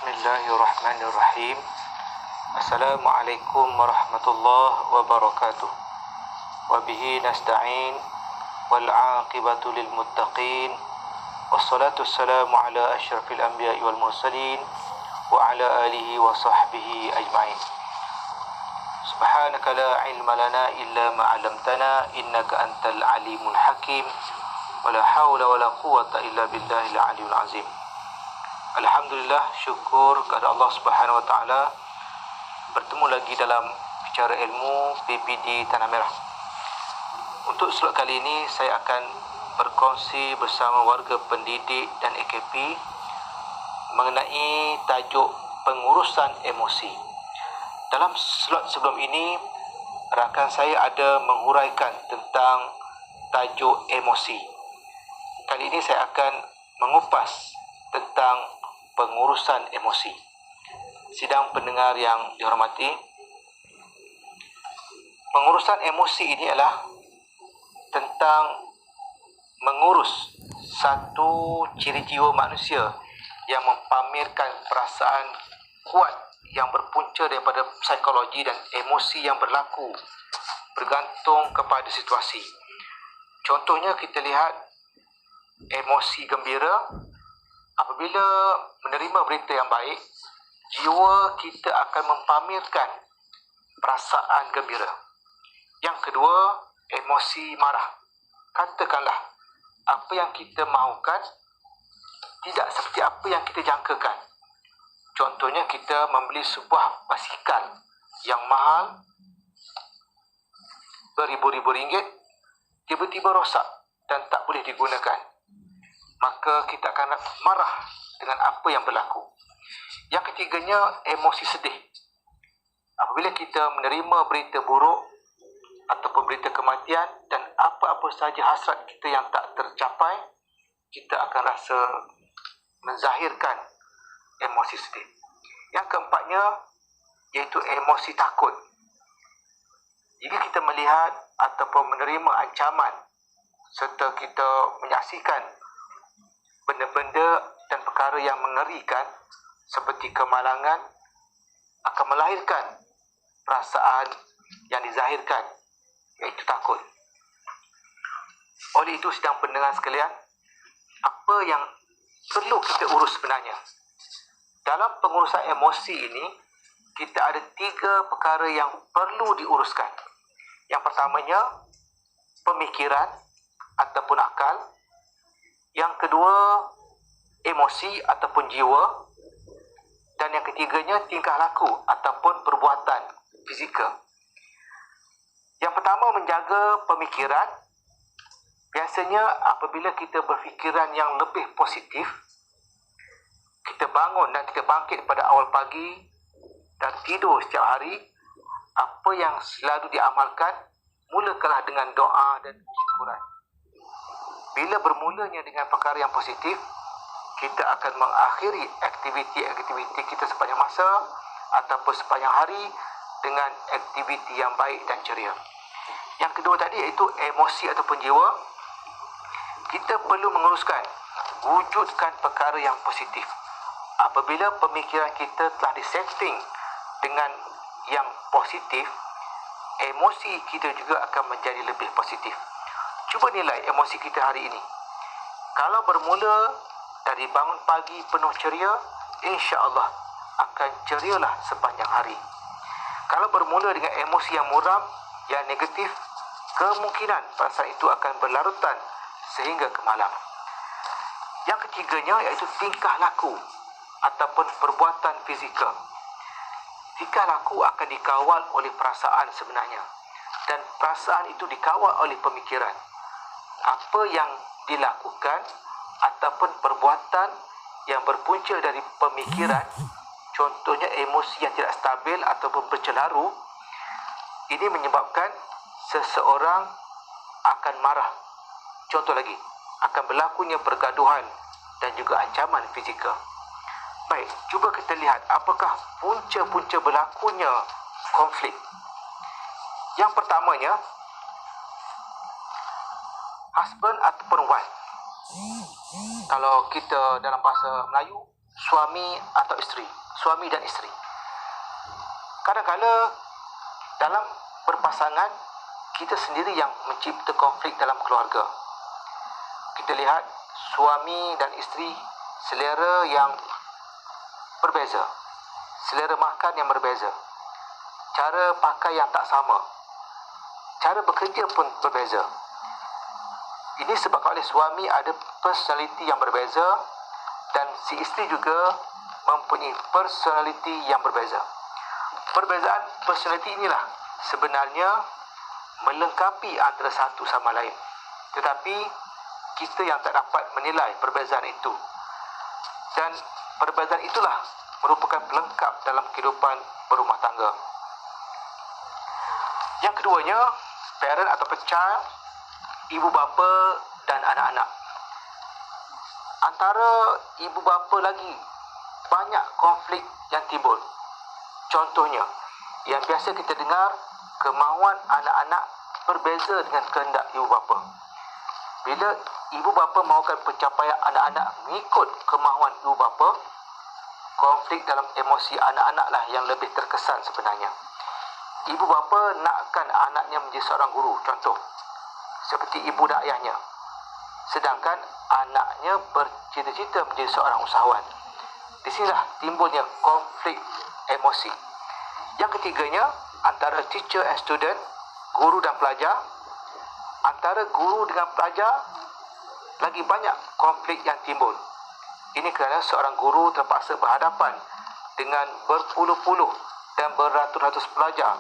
Bismillahirrahmanirrahim. Assalamualaikum warahmatullahi wabarakatuh. Wabihi nasta'in wal aqibatu lil muttaqin. Wassalatu wassalamu ala asyrafil anbiya'i wal mursalin wa ala alihi wa sahbihi ajma'in. Subhanaka la ilma lana illa ma 'allamtana innaka antal alimul hakim. Wala haula wala quwwata illa billahil aliyyil azim. Alhamdulillah, syukur kepada Allah Subhanahu Wa Taala, bertemu lagi dalam bicara ilmu PPD Tanah Merah. Untuk slot kali ini saya akan berkongsi bersama warga pendidik dan AKP mengenai tajuk pengurusan emosi. Dalam slot sebelum ini, rakan saya ada menguraikan tentang tajuk emosi. Kali ini saya akan mengupas tentang pengurusan emosi. Sidang pendengar yang dihormati, pengurusan emosi ini adalah tentang mengurus satu ciri jiwa manusia yang mempamerkan perasaan kuat yang berpunca daripada psikologi dan emosi yang berlaku bergantung kepada situasi. Contohnya kita lihat emosi gembira. Apabila menerima berita yang baik, jiwa kita akan mempamerkan perasaan gembira. Yang kedua, emosi marah. Katakanlah, apa yang kita mahukan tidak seperti apa yang kita jangkakan. Contohnya, kita membeli sebuah basikal yang mahal, beribu-ribu ringgit, tiba-tiba rosak dan tak boleh digunakan. Maka kita akan marah dengan apa yang berlaku. Yang ketiganya, emosi sedih. Apabila kita menerima berita buruk ataupun berita kematian dan apa-apa sahaja hasrat kita yang tak tercapai, kita akan rasa menzahirkan emosi sedih. Yang keempatnya, iaitu emosi takut. Jika kita melihat ataupun menerima ancaman serta kita menyaksikan benda-benda dan perkara yang mengerikan seperti kemalangan, akan melahirkan perasaan yang dizahirkan, iaitu takut. Oleh itu, sedang pendengar sekalian, apa yang perlu kita urus sebenarnya? Dalam pengurusan emosi ini, kita ada 3 perkara yang perlu diuruskan. Yang pertamanya, pemikiran ataupun akal. Yang kedua, emosi ataupun jiwa. Dan yang ketiganya, tingkah laku ataupun perbuatan fizikal. Yang pertama, menjaga pemikiran. Biasanya apabila kita berfikiran yang lebih positif, kita bangun dan kita bangkit pada awal pagi dan tidur setiap hari, apa yang selalu diamalkan, mulakanlah dengan doa dan syukuran. Bila bermulanya dengan perkara yang positif, kita akan mengakhiri aktiviti-aktiviti kita sepanjang masa ataupun sepanjang hari dengan aktiviti yang baik dan ceria. Yang kedua tadi, iaitu emosi ataupun jiwa. Kita perlu menguruskan, wujudkan perkara yang positif. Apabila pemikiran kita telah disetting dengan yang positif, emosi kita juga akan menjadi lebih positif. Cuba nilai emosi kita hari ini. Kalau bermula dari bangun pagi penuh ceria, insya-Allah akan cerialah sepanjang hari. Kalau bermula dengan emosi yang muram, yang negatif, kemungkinan perasaan itu akan berlarutan sehingga ke malam. Yang ketiganya, iaitu tingkah laku ataupun perbuatan fizikal. Tingkah laku akan dikawal oleh perasaan sebenarnya, dan perasaan itu dikawal oleh pemikiran. Apa yang dilakukan ataupun perbuatan yang berpunca dari pemikiran, contohnya emosi yang tidak stabil ataupun bercelaru, ini menyebabkan seseorang akan marah. Contoh lagi, akan berlakunya pergaduhan dan juga ancaman fizikal. Baik, cuba kita lihat apakah punca-punca berlakunya konflik. Yang pertamanya, husband ataupun wife. Kalau kita dalam bahasa Melayu, suami atau isteri, suami dan isteri. Kadang-kadang dalam berpasangan, kita sendiri yang mencipta konflik dalam keluarga. Kita lihat suami dan isteri selera yang berbeza, selera makan yang berbeza, cara pakai yang tak sama, cara bekerja pun berbeza. Ini sebabkan oleh suami ada personality yang berbeza dan si isteri juga mempunyai personality yang berbeza. Perbezaan personality inilah sebenarnya melengkapi antara satu sama lain. Tetapi kita yang tak dapat menilai perbezaan itu. Dan perbezaan itulah merupakan pelengkap dalam kehidupan berumah tangga. Yang keduanya, parent atau child, ibu bapa dan anak-anak. Antara ibu bapa lagi banyak konflik yang timbul. Contohnya, yang biasa kita dengar, kemahuan anak-anak berbeza dengan kehendak ibu bapa. Bila ibu bapa mahukan pencapaian anak-anak mengikut kemahuan ibu bapa, konflik dalam emosi anak-anak lah yang lebih terkesan sebenarnya. Ibu bapa nakkan anaknya menjadi seorang guru, contoh, seperti ibu dan ayahnya. Sedangkan anaknya bercita-cita menjadi seorang usahawan. Di sinilah timbulnya konflik emosi. Yang ketiganya, antara teacher and student, guru dan pelajar. Antara guru dengan pelajar, lagi banyak konflik yang timbul. Ini kerana seorang guru terpaksa berhadapan dengan berpuluh-puluh dan beratus-ratus pelajar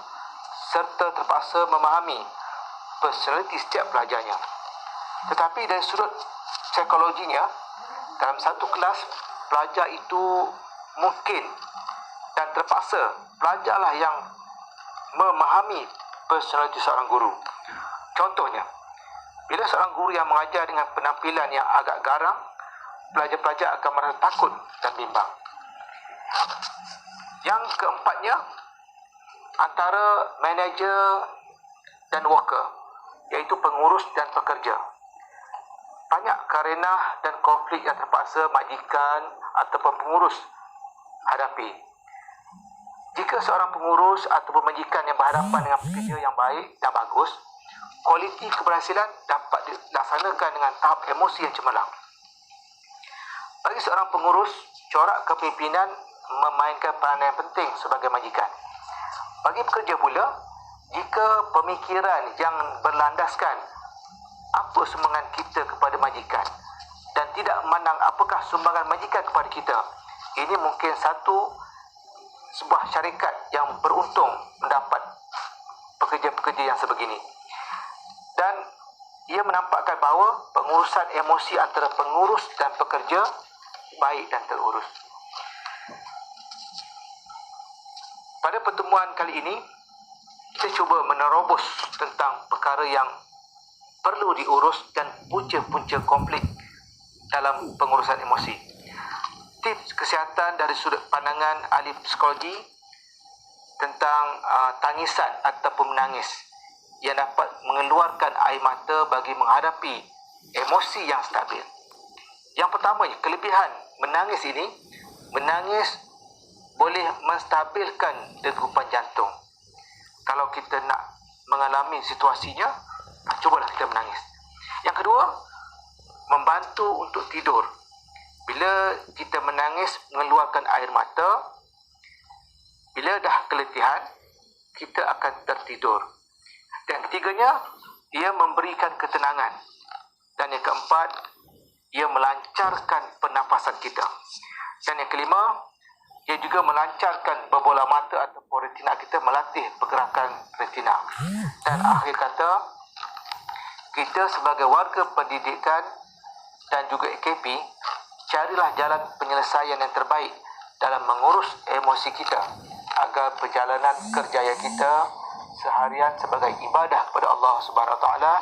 serta terpaksa memahami personaliti setiap pelajarnya. Tetapi dari sudut psikologinya, dalam satu kelas, pelajar itu mungkin dan terpaksa pelajarlah yang memahami personaliti seorang guru. Contohnya, bila seorang guru yang mengajar dengan penampilan yang agak garang, pelajar-pelajar akan merasa takut dan bimbang. Yang keempatnya, antara manager dan worker, iaitu pengurus dan pekerja. Banyak karenah dan konflik yang terpaksa majikan ataupun pengurus hadapi. Jika seorang pengurus ataupun majikan yang berhadapan dengan pekerja yang baik dan bagus, kualiti keberhasilan dapat dilaksanakan dengan tahap emosi yang cemerlang. Bagi seorang pengurus, corak kepimpinan memainkan peranan yang penting sebagai majikan. Bagi pekerja pula, jika pemikiran yang berlandaskan apa sumbangan kita kepada majikan dan tidak memandang apakah sumbangan majikan kepada kita, ini mungkin sebuah syarikat yang beruntung mendapat pekerja-pekerja yang sebegini. Dan ia menampakkan bahawa pengurusan emosi antara pengurus dan pekerja baik dan terurus. Pada pertemuan kali ini, kita cuba menerobos tentang perkara yang perlu diurus dan punca-punca konflik dalam pengurusan emosi. Tips kesihatan dari sudut pandangan ahli psikologi tentang tangisan ataupun menangis yang dapat mengeluarkan air mata bagi menghadapi emosi yang stabil. Yang pertama, kelebihan menangis ini, menangis boleh menstabilkan degupan jantung. Kalau kita nak mengalami situasinya, cubalah kita menangis. Yang kedua, membantu untuk tidur. Bila kita menangis, mengeluarkan air mata, bila dah keletihan, kita akan tertidur. Dan ketiganya, ia memberikan ketenangan. Dan yang keempat, ia melancarkan pernafasan kita. Dan yang kelima, ia juga melancarkan berbola mata ataupun retina kita, melatih pergerakan retina. Dan akhir kata, kita sebagai warga pendidikan dan juga AKP, carilah jalan penyelesaian yang terbaik dalam mengurus emosi kita agar perjalanan kerjaya kita seharian sebagai ibadah kepada Allah Subhanahu Wa Taala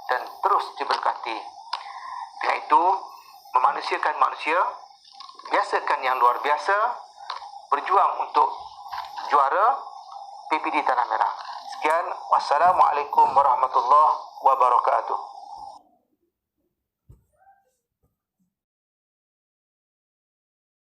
dan terus diberkati. Dengan itu, memanusiakan manusia, biasakan yang luar biasa, berjuang untuk juara PPD Tanah Merah. Sekian, wassalamualaikum warahmatullahi wabarakatuh.